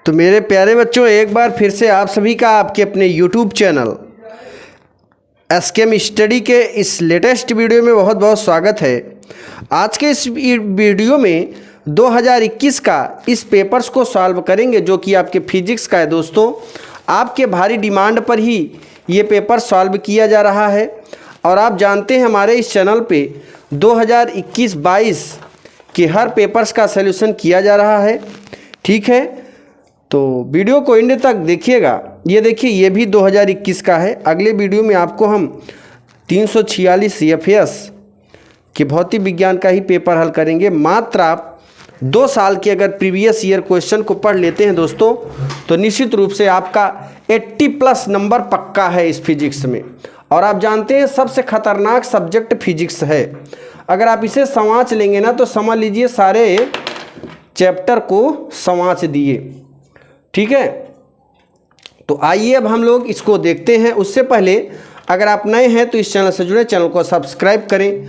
तो मेरे प्यारे बच्चों, एक बार फिर से आप सभी का आपके अपने YouTube चैनल एसकेएम स्टडी के इस लेटेस्ट वीडियो में बहुत बहुत स्वागत है। आज के इस वीडियो में 2021 का इस पेपर्स को सॉल्व करेंगे जो कि आपके फिजिक्स का है। दोस्तों, आपके भारी डिमांड पर ही ये पेपर सॉल्व किया जा रहा है और आप जानते हैं हमारे इस चैनल पे 2021-22 के हर पेपर्स का सलूशन किया जा रहा है। ठीक है, तो वीडियो को एंड तक देखिएगा। ये देखिए, ये भी 2021 का है। अगले वीडियो में आपको हम 346 CFS के भौतिक विज्ञान का ही पेपर हल करेंगे। मात्र आप 2 साल के अगर प्रीवियस ईयर क्वेश्चन को पढ़ लेते हैं दोस्तों, तो निश्चित रूप से आपका 80+ नंबर पक्का है इस फिजिक्स में। और आप जानते हैं सबसे खतरनाक सब्जेक्ट फिजिक्स है। अगर आप इसे संवाच लेंगे ना, तो समझ लीजिए सारे चैप्टर को संवाच दिए। ठीक है, तो आइए अब हम लोग इसको देखते हैं। उससे पहले अगर आप नए हैं तो इस चैनल से जुड़े, चैनल को सब्सक्राइब करें।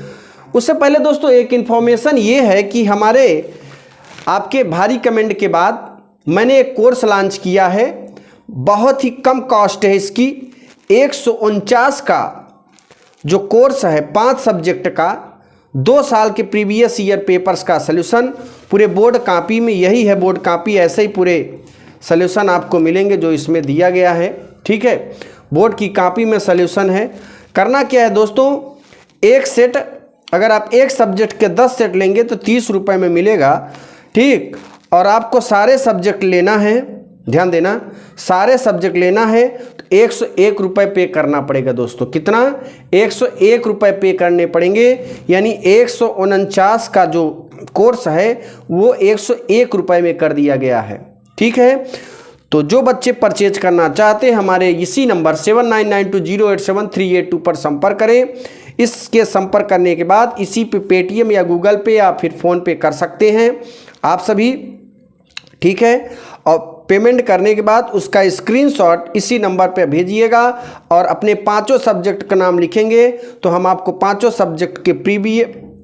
उससे पहले दोस्तों एक इन्फॉर्मेशन ये है कि हमारे आपके भारी कमेंट के बाद मैंने एक कोर्स लॉन्च किया है। बहुत ही कम कॉस्ट है इसकी। 149 का जो कोर्स है 5 सब्जेक्ट का, 2 साल के प्रीवियस ईयर पेपर्स का सलूशन पूरे बोर्ड कॉपी में। यही है बोर्ड कॉपी, ऐसे ही पूरे सलूशन आपको मिलेंगे जो इसमें दिया गया है। ठीक है, बोर्ड की कॉपी में सलूशन है। करना क्या है दोस्तों, एक सेट अगर आप एक सब्जेक्ट के 10 सेट लेंगे तो 30 रुपये में मिलेगा। ठीक, और आपको सारे सब्जेक्ट लेना है, ध्यान देना, सारे सब्जेक्ट लेना है तो 101 रुपये पे करना पड़ेगा दोस्तों। कितना? 101 रुपये पे करने पड़ेंगे। यानी 149 का जो कोर्स है वो 101 रुपये में कर दिया गया है। ठीक है, तो जो बच्चे परचेज करना चाहते हैं हमारे इसी नंबर 7992087382 पर संपर्क करें। इसके संपर्क करने के बाद इसी पे पेटीएम या गूगल पे या फिर फ़ोन पे कर सकते हैं आप सभी। ठीक है, और पेमेंट करने के बाद उसका स्क्रीनशॉट इसी नंबर पे भेजिएगा और अपने 5 सब्जेक्ट का नाम लिखेंगे तो हम आपको 5 सब्जेक्ट के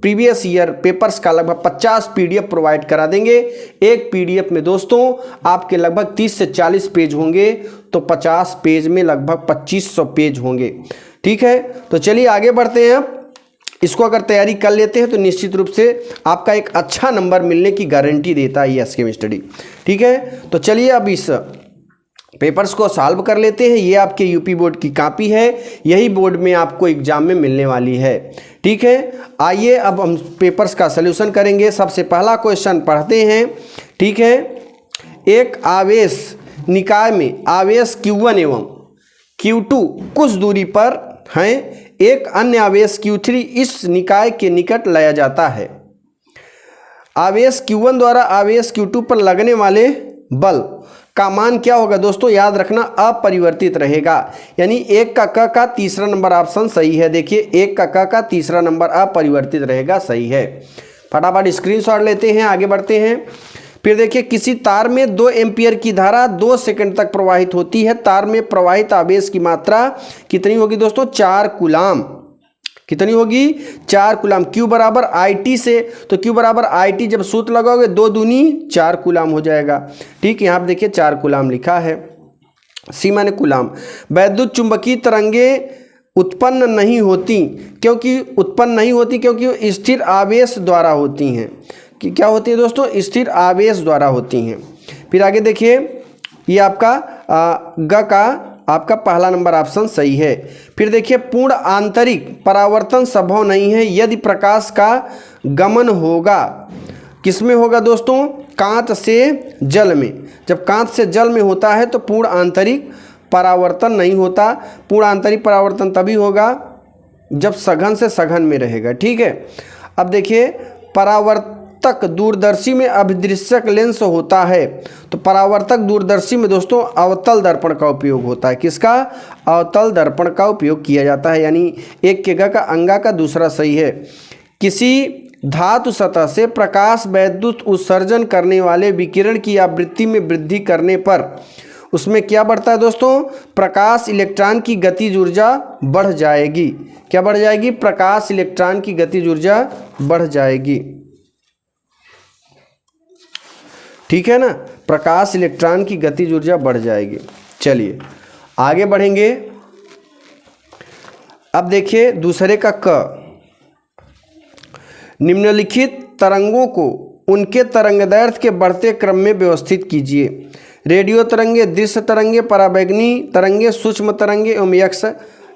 प्रीवियस ईयर पेपर्स का लगभग 50 PDF प्रोवाइड करा देंगे। एक PDF में दोस्तों आपके लगभग 30 से 40 पेज होंगे, तो 50 पेज में लगभग 2500 पेज होंगे। ठीक है, तो चलिए आगे बढ़ते हैं। अब इसको अगर तैयारी कर लेते हैं तो निश्चित रूप से आपका एक अच्छा नंबर मिलने की गारंटी देता है ये एसकेएम स्टडी। ठीक है, तो चलिए अब इस पेपर्स को सॉल्व कर लेते हैं। ये आपके यूपी बोर्ड की कॉपी है, यही बोर्ड में आपको एग्जाम में मिलने वाली है। ठीक है, आइए अब हम पेपर्स का सलूशन करेंगे। सबसे पहला क्वेश्चन पढ़ते हैं। ठीक है, एक आवेश निकाय में आवेश Q1 एवं Q2 कुछ दूरी पर हैं। एक अन्य आवेश Q3 इस निकाय के निकट लाया जाता है। आवेश Q1 द्वारा आवेश Q2 पर लगने वाले बल का मान क्या होगा दोस्तों? याद रखना, अपरिवर्तित रहेगा। यानी 1 का क का तीसरा नंबर ऑप्शन सही है। देखिए, 1 का क का तीसरा नंबर अपरिवर्तित रहेगा, सही है। फटाफट स्क्रीनशॉट लेते हैं, आगे बढ़ते हैं। फिर देखिए, किसी तार में 2 एम्पियर की धारा 2 सेकंड तक प्रवाहित होती है। तार में प्रवाहित आवेश की मात्रा कितनी होगी दोस्तों? 4 कूलाम। कितनी होगी? 4 कूलाम। Q बराबर IT से, तो Q बराबर IT जब सूत्र लगाओगे 2 दूनी 4 कूलाम हो जाएगा। ठीक, यहाँ पे देखिए 4 कूलाम लिखा है। C माने कूलाम। वैद्युत चुंबकीय तरंगे उत्पन्न नहीं होती क्योंकि स्थिर आवेश द्वारा होती हैं। कि क्या होती है दोस्तों? स्थिर आवेश द्वारा होती हैं। फिर आगे देखिए, ये आपका ग का आपका पहला नंबर ऑप्शन सही है। फिर देखिए, पूर्ण आंतरिक परावर्तन संभव नहीं है यदि प्रकाश का गमन होगा। किसमें होगा दोस्तों? कांच से जल में। जब कांच से जल में होता है तो पूर्ण आंतरिक परावर्तन नहीं होता। पूर्ण आंतरिक परावर्तन तभी होगा जब सघन से सघन में रहेगा। ठीक है, अब देखिए, परावर्तक दूरदर्शी में अभिदृश्यक लेंस होता है। तो परावर्तक दूरदर्शी में दोस्तों अवतल दर्पण का उपयोग होता है। किसका? अवतल दर्पण का उपयोग किया जाता है। यानी एक के ग का अंगा का दूसरा सही है। किसी धातु सतह से प्रकाश वैद्युत उत्सर्जन करने वाले विकिरण की आवृत्ति में वृद्धि करने पर उसमें क्या बढ़ता है दोस्तों? प्रकाश इलेक्ट्रॉन की गतिज ऊर्जा बढ़ जाएगी। क्या बढ़ जाएगी? प्रकाश इलेक्ट्रॉन की गतिज ऊर्जा बढ़ जाएगी। ठीक है ना, प्रकाश इलेक्ट्रॉन की गतिज ऊर्जा बढ़ जाएगी। चलिए आगे बढ़ेंगे। अब देखिए दूसरे का क, निम्नलिखित तरंगों को उनके तरंगदैर्घ्य के बढ़ते क्रम में व्यवस्थित कीजिए। रेडियो तरंगे, दृश्य तरंगे, पराबैंगनी तरंगे, सूक्ष्म तरंगे एवं एक्स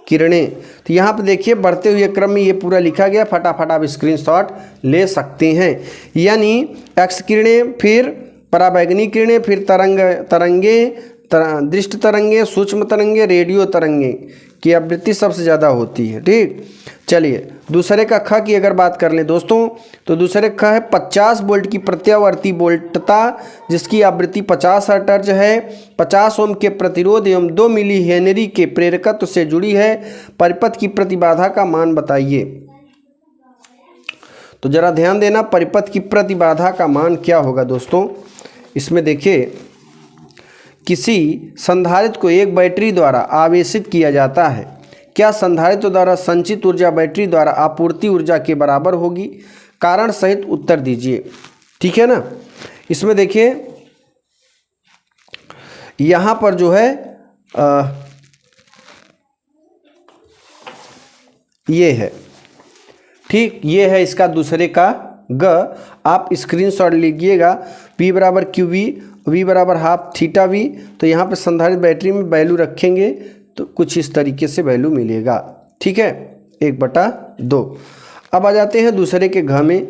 किरणें। तो यहाँ पे देखिए बढ़ते हुए क्रम में ये पूरा लिखा गया, फटाफट आप स्क्रीनशॉट ले सकते हैं। यानी एक्स किरणें, फिर पराबैंगनी किरणें, फिर तरंगे, दृष्ट तरंगे, सूक्ष्म तरंगे, रेडियो तरंगे की आवृत्ति सबसे ज़्यादा होती है। ठीक, चलिए दूसरे का ख की अगर बात कर लें दोस्तों, तो दूसरे का है 50 वोल्ट की प्रत्यावर्ती वोल्टता जिसकी आवृत्ति 50 हर्ट्ज है, 50 ओम के प्रतिरोध एवं 2 मिली हेनरी के प्रेरकत्व से जुड़ी है। परिपथ की प्रतिबाधा का मान बताइए। तो जरा ध्यान देना, परिपथ की प्रतिबाधा का मान क्या होगा दोस्तों। इसमें देखिए किसी संधारित्र को एक बैटरी द्वारा आवेशित किया जाता है, क्या संधारित्र द्वारा संचित ऊर्जा बैटरी द्वारा आपूर्ति ऊर्जा के बराबर होगी? कारण सहित उत्तर दीजिए। ठीक है ना, इसमें देखिए यहाँ पर जो है ये है, ठीक, ये है इसका दूसरे का ग। आप स्क्रीनशॉट लीजिएगा। P बराबर क्यू वी, V बराबर हाफ थीटा वी। तो यहाँ पे संधारित्र बैटरी में वैल्यू रखेंगे तो कुछ इस तरीके से वैल्यू मिलेगा। ठीक है, 1/2। अब आ जाते हैं दूसरे के घ में।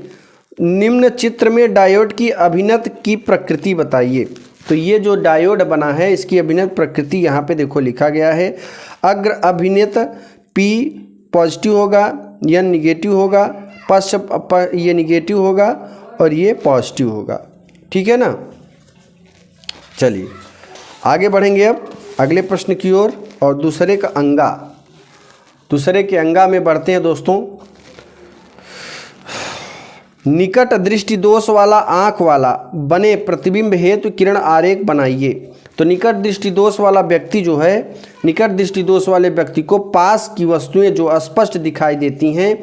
निम्न चित्र में डायोड की अभिनत की प्रकृति बताइए। तो ये जो डायोड बना है इसकी अभिनत प्रकृति यहाँ पे देखो लिखा गया है। अग्र अभिनत P पॉजिटिव होगा, N निगेटिव होगा, पश्च ये निगेटिव होगा और ये पॉजिटिव होगा। ठीक है ना, चलिए आगे बढ़ेंगे अब अगले प्रश्न की ओर। और दूसरे का अंगा, दूसरे के अंगा में बढ़ते हैं दोस्तों। निकट दृष्टि दोष वाला आँख वाला बने प्रतिबिंब हेतु किरण आरेख बनाइए। तो निकट दृष्टि दोष वाला व्यक्ति जो है, निकट दृष्टि दोष वाले व्यक्ति को पास की वस्तुएं जो स्पष्ट दिखाई देती हैं,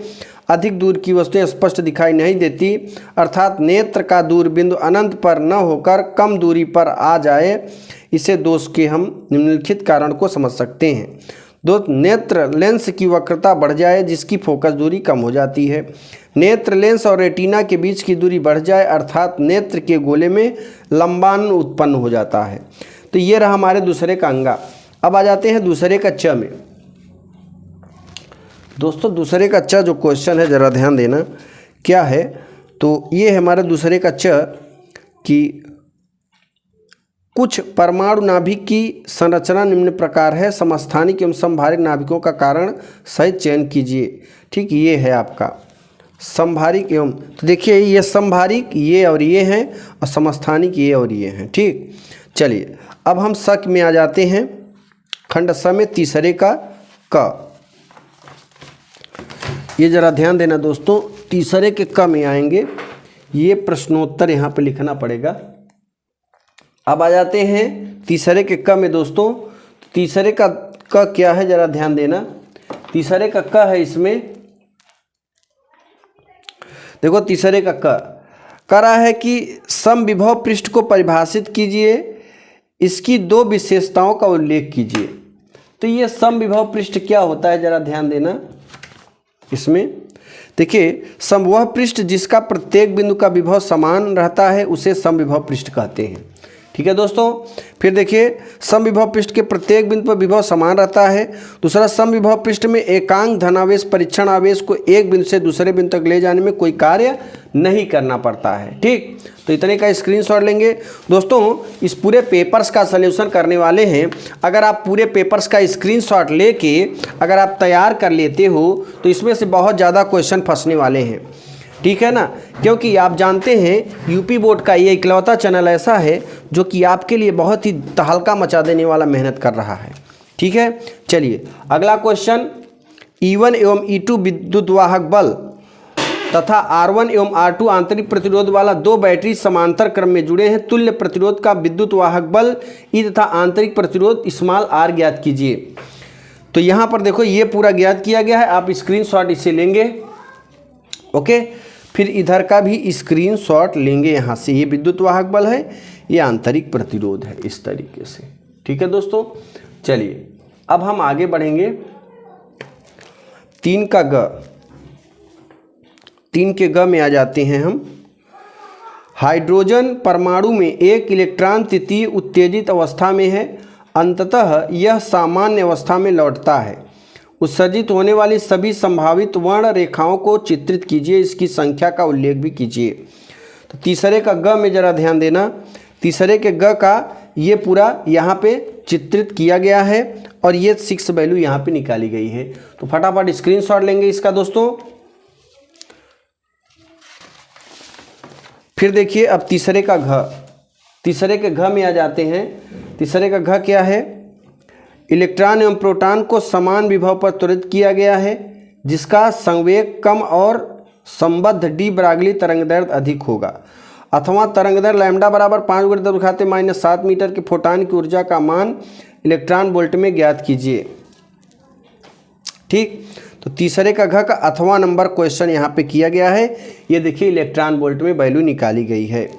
अधिक दूर की वस्तुएं स्पष्ट दिखाई नहीं देती, अर्थात नेत्र का दूरबिंदु अनंत पर न होकर कम दूरी पर आ जाए, इसे दोष के हम निम्नलिखित कारण को समझ सकते हैं। दो, नेत्र लेंस की वक्रता बढ़ जाए जिसकी फोकस दूरी कम हो जाती है। नेत्र लेंस और रेटिना के बीच की दूरी बढ़ जाए अर्थात नेत्र के गोले में लंबान उत्पन्न हो जाता है। तो ये रहा हमारे दूसरे का अंगा। अब आ जाते हैं दूसरे का च में। दोस्तों दूसरे का च जो क्वेश्चन है जरा ध्यान देना क्या है। तो ये है हमारे दूसरे का च कि कुछ परमाणु नाभिक की संरचना निम्न प्रकार है, समस्थानिक एवं समभारिक नाभिकों का कारण सहित चयन कीजिए। ठीक, ये है आपका समभारिक एवं, तो देखिए ये समभारिक ये और ये हैं और समस्थानिक ये और ये हैं। ठीक, चलिए अब हम शक में आ जाते हैं। खंड स में तीसरे का क। ये जरा ध्यान देना दोस्तों, तीसरे के क में आएंगे, ये प्रश्नोत्तर यहाँ पे लिखना पड़ेगा। अब आ जाते हैं तीसरे के क में दोस्तों। तीसरे का क क्या है जरा ध्यान देना। तीसरे का क है, इसमें देखो तीसरे का क कह रहा है कि समविभव पृष्ठ को परिभाषित कीजिए, इसकी 2 विशेषताओं का उल्लेख कीजिए। तो ये समविभव पृष्ठ क्या होता है जरा ध्यान देना। इसमें देखिए समविभव पृष्ठ जिसका प्रत्येक बिंदु का विभव समान रहता है उसे समविभव पृष्ठ कहते हैं। ठीक है दोस्तों, फिर देखिए समविभव पृष्ठ के प्रत्येक बिंदु पर विभव समान रहता है। दूसरा, समविभव पृष्ठ में एकांक धनावेश परीक्षण आवेश को एक बिंदु से दूसरे बिंदु तक ले जाने में कोई कार्य नहीं करना पड़ता है। ठीक, तो इतने का स्क्रीनशॉट लेंगे दोस्तों। इस पूरे पेपर्स का सलूशन करने वाले हैं। अगर आप पूरे पेपर्स का स्क्रीनशॉट लेके अगर आप तैयार कर लेते हो तो इसमें से बहुत ज़्यादा क्वेश्चन फंसने वाले हैं। ठीक है ना, क्योंकि आप जानते हैं यूपी बोर्ड का ये इकलौता चैनल ऐसा है जो कि आपके लिए बहुत ही तहलका मचा देने वाला मेहनत कर रहा है। ठीक है, चलिए अगला क्वेश्चन। E1 एवं E2 विद्युत वाहक बल तथा R1 एवं R2 आंतरिक प्रतिरोध वाला 2 बैटरी समांतर क्रम में जुड़े हैं। तुल्य प्रतिरोध का विद्युत वाहक बल E तथा आंतरिक प्रतिरोध स्मॉल r ज्ञात कीजिए। तो यहाँ पर देखो ये पूरा ज्ञात किया गया है, आप स्क्रीनशॉट इसे लेंगे। ओके, फिर इधर का भी स्क्रीनशॉट लेंगे। यहाँ से ये विद्युत वाहक बल है, ये आंतरिक प्रतिरोध है, इस तरीके से। ठीक है दोस्तों, चलिए अब हम आगे बढ़ेंगे। 3 का ग, 3 के ग में आ जाते हैं हम। हाइड्रोजन परमाणु में एक इलेक्ट्रॉन तृतीय उत्तेजित अवस्था में है, अंततः यह सामान्य अवस्था में लौटता है। उत्सर्जित होने वाली सभी संभावित वर्ण रेखाओं को चित्रित कीजिए, इसकी संख्या का उल्लेख भी कीजिए। तो तीसरे का ग में जरा ध्यान देना। तीसरे के ग का ये पूरा यहाँ पे चित्रित किया गया है और ये 6 वैल्यू यहाँ पे निकाली गई है। तो फटाफट स्क्रीनशॉट लेंगे इसका दोस्तों। फिर देखिए अब तीसरे का घ, तीसरे के घ में आ जाते हैं। तीसरे का घ क्या है? इलेक्ट्रॉन एवं प्रोटॉन को समान विभव पर त्वरित किया गया है, जिसका संवेग कम और संबद्ध डी ब्रागली तरंगदैर्घ्य अधिक होगा, अथवा तरंगदैर्घ्य लैम्डा बराबर 5×10⁻⁷ मीटर के फोटॉन की ऊर्जा का मान इलेक्ट्रॉन वोल्ट में ज्ञात कीजिए। ठीक, तो तीसरे का घ का अथवा नंबर क्वेश्चन यहाँ पे किया गया है। ये देखिए इलेक्ट्रॉन वोल्ट में वैल्यू निकाली गई है,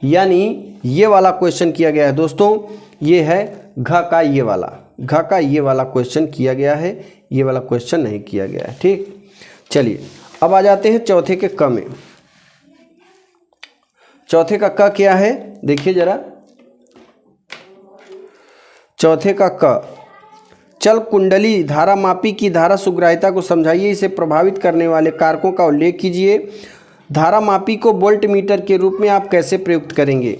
यानी ये वाला क्वेश्चन किया गया है दोस्तों। ये है घ का ये वाला, घ का ये वाला क्वेश्चन किया गया है, ये वाला क्वेश्चन नहीं किया गया है। ठीक, चलिए अब आ जाते हैं चौथे के क में। चौथे का क क्या है देखिए जरा। चौथे का क, चल कुंडली धारामापी की धारा सुग्राहिता को समझाइए, इसे प्रभावित करने वाले कारकों का उल्लेख कीजिए। धारामापी को वोल्ट मीटर के रूप में आप कैसे प्रयुक्त करेंगे?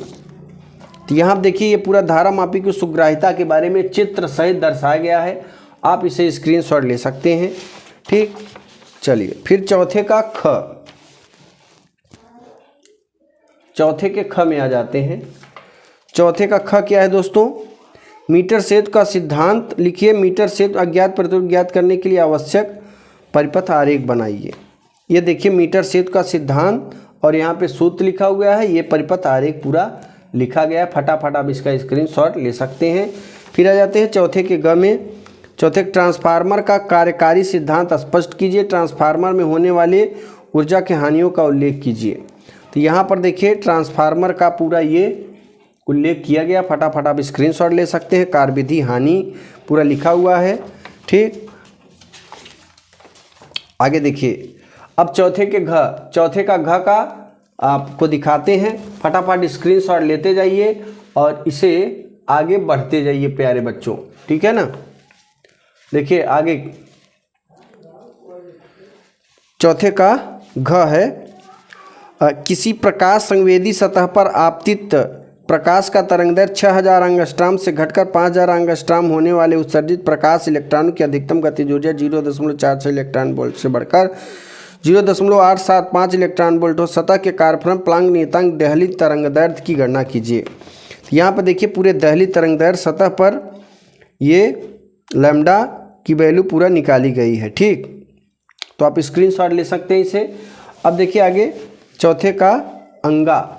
तो यहाँ आप देखिए ये पूरा धारामापी की सुग्राहिता के बारे में चित्र सहित दर्शाया गया है, आप इसे स्क्रीनशॉट ले सकते हैं। ठीक, चलिए फिर चौथे का ख, चौथे के ख में आ जाते हैं। चौथे का ख क्या है दोस्तों? मीटर सेतु का सिद्धांत लिखिए। मीटर सेतु अज्ञात प्रतिरोध ज्ञात करने के लिए आवश्यक परिपथ आरेख बनाइए। ये देखिए मीटर सेतु का सिद्धांत और यहाँ पे सूत्र लिखा हुआ है, ये परिपथ आरेख पूरा लिखा गया है। फटाफट आप इसका स्क्रीनशॉट ले सकते हैं। फिर आ जाते हैं चौथे के ग में। चौथे ट्रांसफार्मर का कार्यकारी सिद्धांत स्पष्ट कीजिए। ट्रांसफार्मर में होने वाले ऊर्जा के हानियों का उल्लेख कीजिए। तो यहाँ पर देखिए ट्रांसफार्मर का पूरा ये उल्लेख किया गया, फटाफट आप स्क्रीनशॉट ले सकते हैं। कार्यविधि हानि पूरा लिखा हुआ है। ठीक, आगे देखिए अब चौथे के घ, चौथे का घ का आपको दिखाते हैं, फटाफट स्क्रीनशॉट लेते जाइए और इसे आगे बढ़ते जाइए प्यारे बच्चों। ठीक है ना, देखिए आगे चौथे का घ है, किसी प्रकाश संवेदी सतह पर आपतित प्रकाश का तरंगदैर्घ्य 6000 एंगस्ट्रॉम से घटकर 5000 एंगस्ट्रॉम होने वाले उत्सर्जित प्रकाश इलेक्ट्रॉनों की अधिकतम गतिज ऊर्जा 0.46 इलेक्ट्रॉन वोल्ट से बढ़कर 0.875 इलेक्ट्रॉन वोल्ट हो। सतह के कार्यक्रम प्लांक नियतांक दहली तरंगदैर्घ्य की गणना कीजिए। यहाँ पर देखिए पूरे दहली तरंगदैर्घ्य सतह पर ये लैम्डा की वैल्यू पूरा निकाली गई है। ठीक, तो आप स्क्रीनशॉट ले सकते हैं इसे। अब देखिए आगे चौथे का अंगा,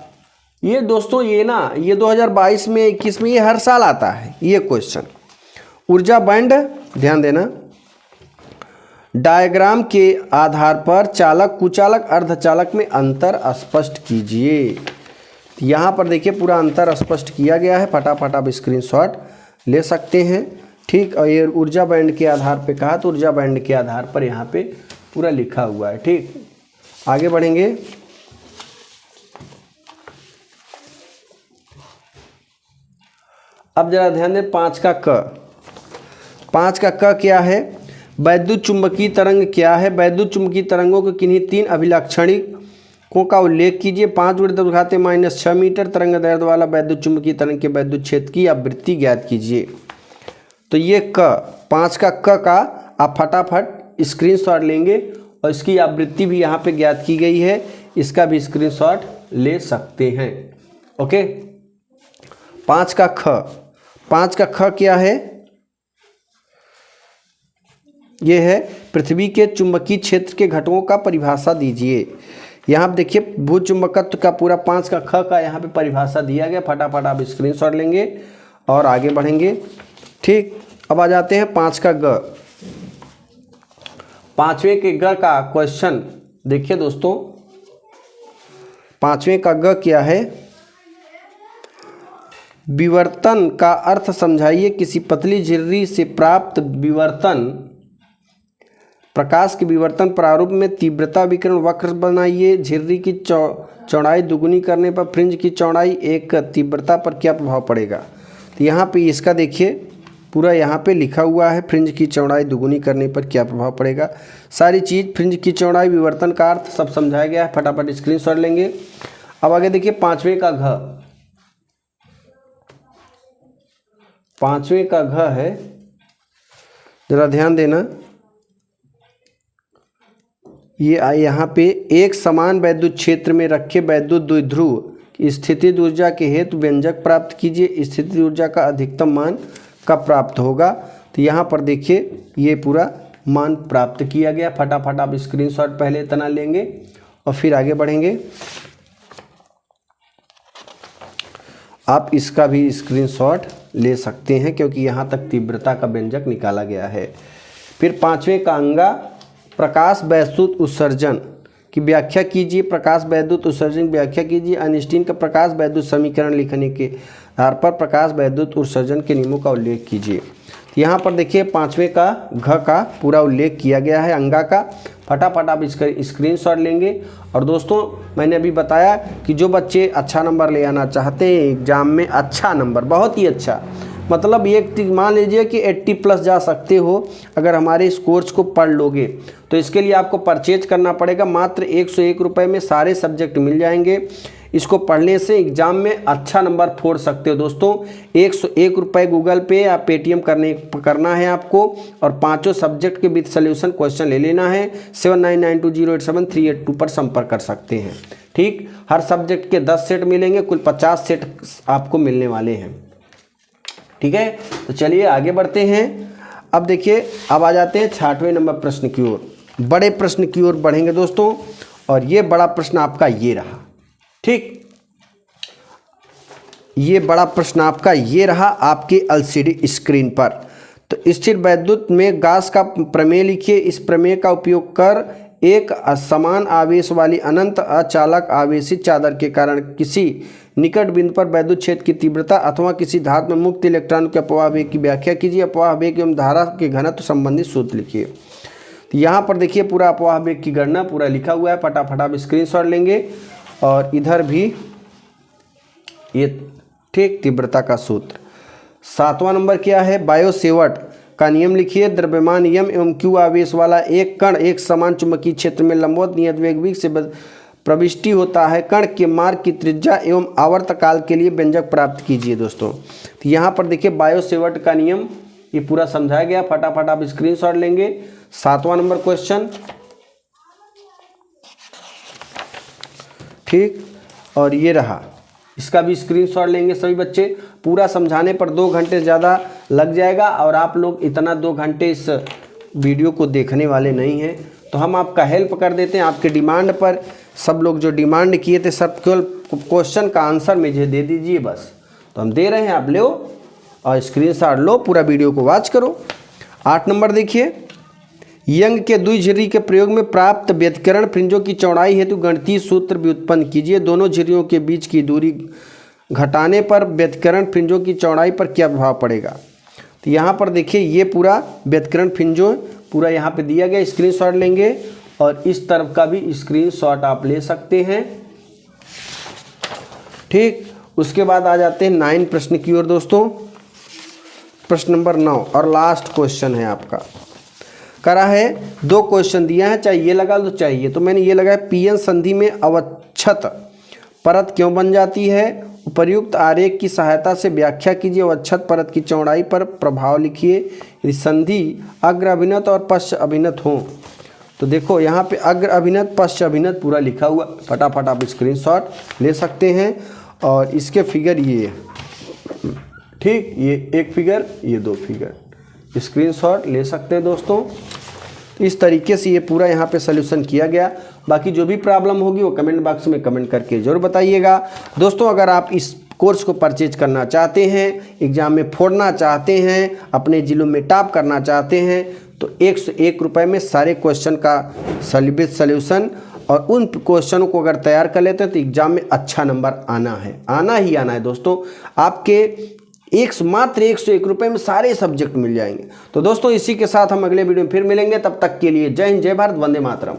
ये दोस्तों ये ना ये 2022 में 21 में ये हर साल आता है ये क्वेश्चन। ऊर्जा बैंड ध्यान देना। डायग्राम के आधार पर चालक कुचालक अर्धचालक में अंतर स्पष्ट कीजिए। यहाँ पर देखिए पूरा अंतर स्पष्ट किया गया है, फटाफट आप स्क्रीनशॉट ले सकते हैं। ठीक, और ये ऊर्जा बैंड के आधार पे कहा तो ऊर्जा बैंड के आधार पर यहाँ पे पूरा लिखा हुआ है। ठीक, आगे बढ़ेंगे। अब जरा ध्यान दें 5 का क। 5 का क क्या है? वैद्युत चुंबकीय तरंग क्या है? वैद्युत चुंबकीय तरंगों के किन्हीं 3 अभिलाक्षणिकों का उल्लेख कीजिए। 5×10⁻⁶ मीटर तरंगदैर्घ्य वाला वैद्युत चुंबकीय तरंग के वैद्युत क्षेत्र की आवृत्ति ज्ञात कीजिए। तो ये क 5 का क का आप फटाफट स्क्रीनशॉट लेंगे और इसकी आवृत्ति भी यहाँ पे ज्ञात की गई है, इसका भी स्क्रीनशॉट ले सकते हैं। ओके, 5 का ख, 5 का ख क्या है? ये है पृथ्वी के चुंबकीय क्षेत्र के घटकों का परिभाषा दीजिए। यहाँ आप देखिए भूचुंबकत्व का पूरा 5 का ख का यहाँ पे परिभाषा दिया गया, फटाफट आप स्क्रीनशॉट लेंगे और आगे बढ़ेंगे। ठीक, अब आ जाते हैं 5 का ग। 5वें के ग का क्वेश्चन देखिए दोस्तों। 5वें का ग क्या है? विवर्तन का अर्थ समझाइए। किसी पतली झिर्री से प्राप्त विवर्तन, प्रकाश के विवर्तन प्रारूप में तीव्रता विकिरण वक्र बनाइए। झिर्री की चौड़ाई दुगुनी करने पर फ्रिंज की चौड़ाई एक तीव्रता पर क्या प्रभाव पड़ेगा। तो यहाँ पे इसका देखिए पूरा यहाँ पे लिखा हुआ है, फ्रिंज की चौड़ाई दुगुनी करने पर क्या प्रभाव पड़ेगा। सारी चीज़, फ्रिंज की चौड़ाई, विवर्तन का अर्थ सब समझाया गया है। फटाफट स्क्रीनशॉट लेंगे। अब आगे देखिए पांचवें का घ, पांचवें का घ है, जरा ध्यान देना। ये यहाँ पे एक समान वैद्युत क्षेत्र में रखे वैद्युत द्विध्रुव की स्थितिज ऊर्जा के हेतु व्यंजक प्राप्त कीजिए। स्थितिज ऊर्जा का अधिकतम मान कब प्राप्त होगा। तो यहाँ पर देखिए ये पूरा मान प्राप्त किया गया। फटाफट आप स्क्रीनशॉट पहले इतना लेंगे और फिर आगे बढ़ेंगे। आप इसका भी स्क्रीनशॉट ले सकते हैं क्योंकि यहाँ तक तीव्रता का व्यंजक निकाला गया है। फिर पांचवें का अंगा, प्रकाश वैद्युत उत्सर्जन की व्याख्या कीजिए। प्रकाश वैद्युत उत्सर्जन की व्याख्या कीजिए। आइंस्टीन का प्रकाश वैद्युत समीकरण लिखने के आधार पर प्रकाश वैद्युत उत्सर्जन के नियमों का उल्लेख कीजिए। यहाँ पर देखिए पांचवें का घ का पूरा उल्लेख किया गया है, अंगा का। फटाफट आप इसका स्क्रीनशॉट लेंगे। और दोस्तों मैंने अभी बताया कि जो बच्चे अच्छा नंबर ले आना चाहते हैं एग्ज़ाम में, अच्छा नंबर, बहुत ही अच्छा, मतलब ये मान लीजिए कि 80+ जा सकते हो अगर हमारे इस कोर्स को पढ़ लोगे। तो इसके लिए आपको परचेज करना पड़ेगा। मात्र 101 रुपये में सारे सब्जेक्ट मिल जाएंगे। इसको पढ़ने से एग्ज़ाम में अच्छा नंबर फोड़ सकते हो दोस्तों। 101 रुपये गूगल पे या पेटीएम करना है आपको और पांचों सब्जेक्ट के विद सोल्यूशन क्वेश्चन ले लेना है। 7992087382 पर संपर्क कर सकते हैं। ठीक, हर सब्जेक्ट के 10 सेट मिलेंगे, कुल 50 सेट आपको मिलने वाले हैं। ठीक है, तो चलिए आगे बढ़ते हैं। अब देखिए, अब आ जाते हैं 66वें नंबर प्रश्न की ओर। बड़े प्रश्न की ओर बढ़ेंगे दोस्तों, और ये बड़ा प्रश्न आपका ये रहा। ठीक, ये बड़ा प्रश्न आपका ये रहा आपके एलसीडी स्क्रीन पर। तो स्थिर वैद्युत में गास का प्रमेय लिखिए। इस प्रमेय का उपयोग कर एक असमान आवेश वाली अनंत अचालक आवेशित चादर के कारण किसी निकट बिंदु पर वैद्युत क्षेत्र की तीव्रता अथवा किसी धातु में मुक्त इलेक्ट्रॉन के अपवाह वेग की व्याख्या कीजिए। अपवाह वेग एवं धारा के घनत्व संबंधित सूत्र लिखिए। तो यहाँ पर देखिए पूरा अपवाह वेग की गणना पूरा लिखा हुआ है। फटाफट आप स्क्रीनशॉट लेंगे और इधर भी ये ठीक तीव्रता का सूत्र। 7वां नंबर क्या है, बायो-सेवर्ट का नियम लिखिए। द्रव्यमान यम एवं क्यू आवेश वाला एक कण एक समान चुंबकीय क्षेत्र में लंबवत नियत वेग से प्रविष्टि होता है। कण के मार्ग की त्रिज्या एवं आवर्तकाल के लिए व्यंजक प्राप्त कीजिए दोस्तों। तो यहाँ पर देखिए बायो-सेवर्ट का नियम ये पूरा समझाया गया। फटाफट आप स्क्रीनशॉट लेंगे। 7वां नंबर क्वेश्चन। ठीक, और ये रहा, इसका भी स्क्रीनशॉट लेंगे सभी बच्चे। पूरा समझाने पर 2 घंटे ज़्यादा लग जाएगा और आप लोग इतना 2 घंटे इस वीडियो को देखने वाले नहीं हैं, तो हम आपका हेल्प कर देते हैं आपके डिमांड पर। सब लोग जो डिमांड किए थे सब केवल क्वेश्चन का आंसर मुझे दे दीजिए बस, तो हम दे रहे हैं, आप लो और स्क्रीनशॉट लो, पूरा वीडियो को वॉच करो। 8 नंबर देखिए, यंग के द्विझिर्री के प्रयोग में प्राप्त व्यतिकरण फ्रिंजों की चौड़ाई हेतु गणितीय सूत्र व्युत्पन्न कीजिए। दोनों झिर्रियों के बीच की दूरी घटाने पर व्यतिकरण फ्रिंजों की चौड़ाई पर क्या प्रभाव पड़ेगा। तो यहाँ पर देखिए ये पूरा व्यतिकरण फ्रिंजों पूरा यहाँ पे दिया गया। स्क्रीनशॉट लेंगे और इस तरफ का भी स्क्रीनशॉट आप ले सकते हैं। ठीक, उसके बाद आ जाते हैं 9 प्रश्न की ओर दोस्तों। प्रश्न नंबर 9 और लास्ट क्वेश्चन है आपका। करा है 2 क्वेश्चन दिया है, चाहे ये लगा लो चाहे ये। तो मैंने ये लगाया, पीएन संधि में अवच्छत परत क्यों बन जाती है। उपर्युक्त आरेख की सहायता से व्याख्या कीजिए। अवच्छत परत की चौड़ाई पर प्रभाव लिखिए। यदि संधि अग्र अभिनत और पश्च अभिनत हो तो देखो यहाँ पे अग्र अभिनत पश्च अभिनत पूरा लिखा हुआ। फटाफट आप स्क्रीनशॉट ले सकते हैं और इसके फिगर ये, ठीक, ये एक फिगर, ये 2 फिगर, स्क्रीनशॉट ले सकते हैं दोस्तों। इस तरीके से ये पूरा यहाँ पे सॉल्यूशन किया गया। बाकी जो भी प्रॉब्लम होगी वो कमेंट बॉक्स में कमेंट करके ज़रूर बताइएगा दोस्तों। अगर आप इस कोर्स को परचेज करना चाहते हैं, एग्ज़ाम में फोड़ना चाहते हैं, अपने जिलों में टॉप करना चाहते हैं, तो 101 रुपये में सारे क्वेश्चन का सॉल्यूशन और उन क्वेश्चनों को अगर तैयार कर लेते हैं तो एग्जाम में अच्छा नंबर आना ही आना है दोस्तों। आपके मात्र 101 रुपये में सारे सब्जेक्ट मिल जाएंगे। तो दोस्तों इसी के साथ हम अगले वीडियो में फिर मिलेंगे, तब तक के लिए जय हिंद, जय भारत, वंदे मातरम।